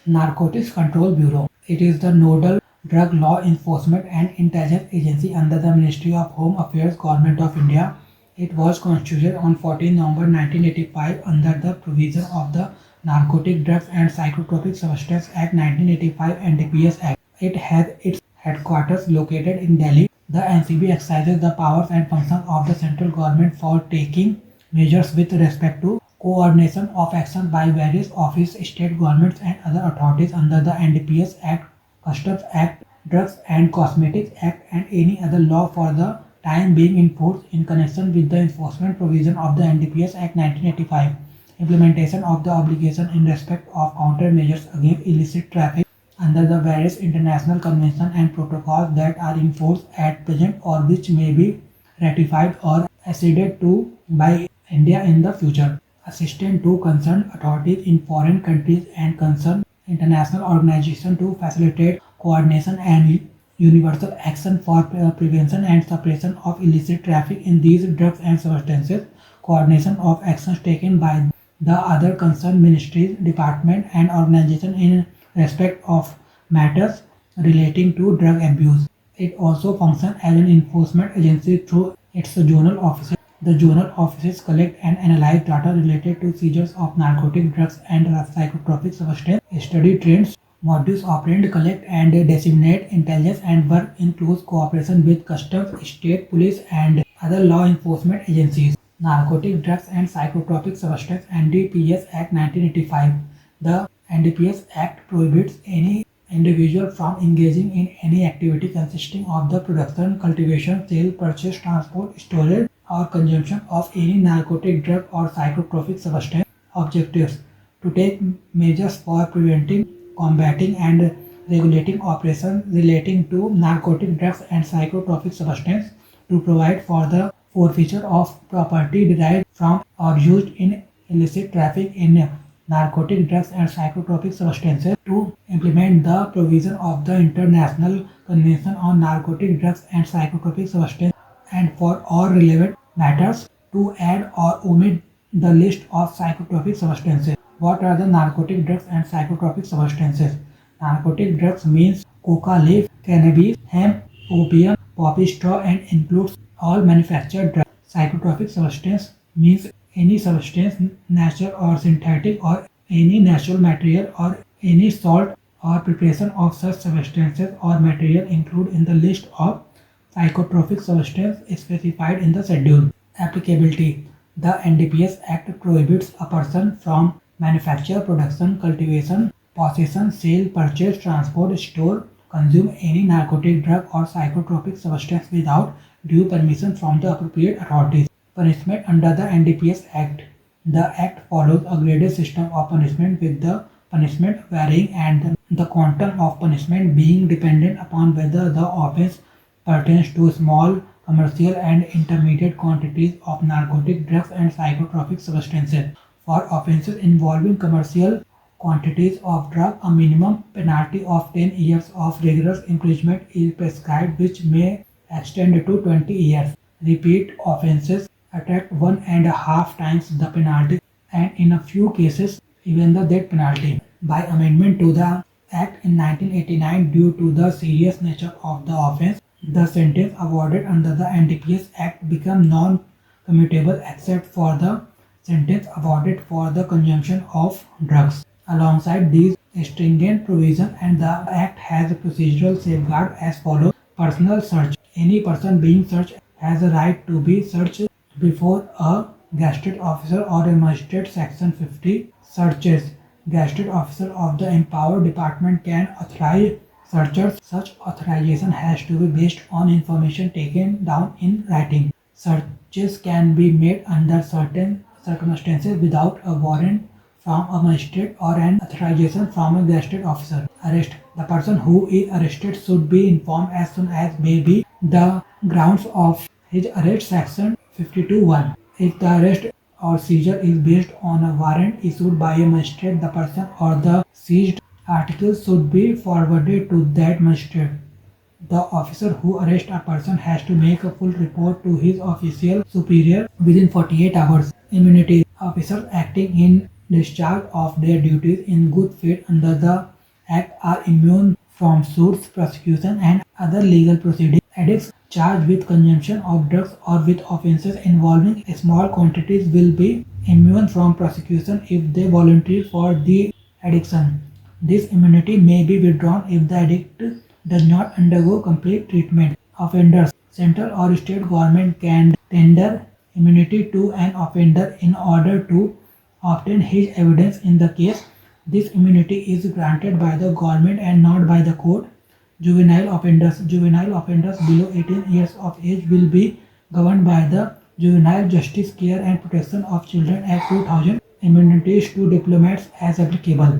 Narcotics Control Bureau. It is the nodal drug law enforcement and intelligence agency under the Ministry of Home Affairs, Government of India. It was constituted on 14 November 1985 under the provision of the Narcotic Drugs and Psychotropic Substances Act 1985 and NDPS Act. It has its headquarters located in Delhi. The NCB exercises the powers and functions of the central government for taking measures with respect to coordination of action by various offices, state governments and other authorities under the NDPS Act, Customs Act, Drugs and Cosmetics Act and any other law for the time being in force in connection with the enforcement provision of the NDPS Act 1985. Implementation of the obligation in respect of countermeasures against illicit traffic under the various international conventions and protocols that are in force at present or which may be ratified or acceded to by India in the future. Assistance to concerned authorities in foreign countries and concerned international organizations to facilitate coordination and universal action for prevention and suppression of illicit traffic in these drugs and substances, coordination of actions taken by the other concerned ministries, departments and organizations in respect of matters relating to drug abuse. It also functions as an enforcement agency through its zonal offices. The zonal offices collect and analyze data related to seizures of narcotic drugs and psychotropic substances, study trends, modus operandi, collect and disseminate intelligence, and work in close cooperation with customs, state police, and other law enforcement agencies. Narcotic Drugs and Psychotropic Substances NDPS Act 1985. The NDPS Act prohibits any individual from engaging in any activity consisting of the production, cultivation, sale, purchase, transport, storage, or consumption of any narcotic drug or psychotropic substance. Objectives: to take measures for preventing, combating, and regulating operations relating to narcotic drugs and psychotropic substances, to provide for the forfeiture of property derived from or used in illicit traffic in narcotic drugs and psychotropic substances, to implement the provision of the International Convention on Narcotic Drugs and Psychotropic Substances, and for all relevant matters, to add or omit the list of psychotropic substances. What are the narcotic drugs and psychotropic substances? Narcotic drugs means coca leaf, cannabis, hemp, opium, poppy straw, and includes all manufactured drugs. Psychotropic substance means any substance, natural or synthetic, or any natural material, or any salt or preparation of such substances or material included in the list of psychotropic substances specified in the schedule. Applicability: the NDPS Act prohibits a person from manufacture, production, cultivation, possession, sale, purchase, transport, store, consume any narcotic drug or psychotropic substance without due permission from the appropriate authorities. Punishment under the NDPS Act: the Act follows a graded system of punishment, with the punishment varying and the quantum of punishment being dependent upon whether the offence pertains to small, commercial and intermediate quantities of narcotic drugs and psychotropic substances. For offences involving commercial quantities of drug, a minimum penalty of 10 years of rigorous imprisonment is prescribed, which may extend to 20 years. Repeat offences attract 1.5 times the penalty, and in a few cases even the death penalty. By amendment to the Act in 1989, due to the serious nature of the offence, the sentence awarded under the NDPS Act became non-commutable except for the sentence awarded for the consumption of drugs. Alongside these stringent provisions, and the Act has a procedural safeguard as follows. Personal search: any person being searched has a right to be searched before a gazetted officer or a magistrate. Section 50. Searches: gazetted officer of the empowered department can authorize searches. Such authorization has to be based on information taken down in writing. Searches can be made under certain circumstances without a warrant from a magistrate or an authorization from a gazetted officer. Arrest: the person who is arrested should be informed as soon as may be the grounds of his arrest. Section 52(1). If the arrest or seizure is based on a warrant issued by a magistrate, the person or the seized articles should be forwarded to that magistrate. The officer who arrests a person has to make a full report to his official superior within 48 hours. Immunity: officers acting in discharge of their duties in good faith under the Act are immune from suits, prosecution, and other legal proceedings. Addicts charged with consumption of drugs or with offences involving small quantities will be immune from prosecution if they volunteer for the addiction. This immunity may be withdrawn if the addict does not undergo complete treatment. Offenders, central or state government can tender immunity to an offender in order to obtain his evidence in the case. This immunity is granted by the government and not by the court. Juvenile offenders below 18 years of age will be governed by the Juvenile Justice Care and Protection of Children Act 2000. Immunities to diplomats as applicable.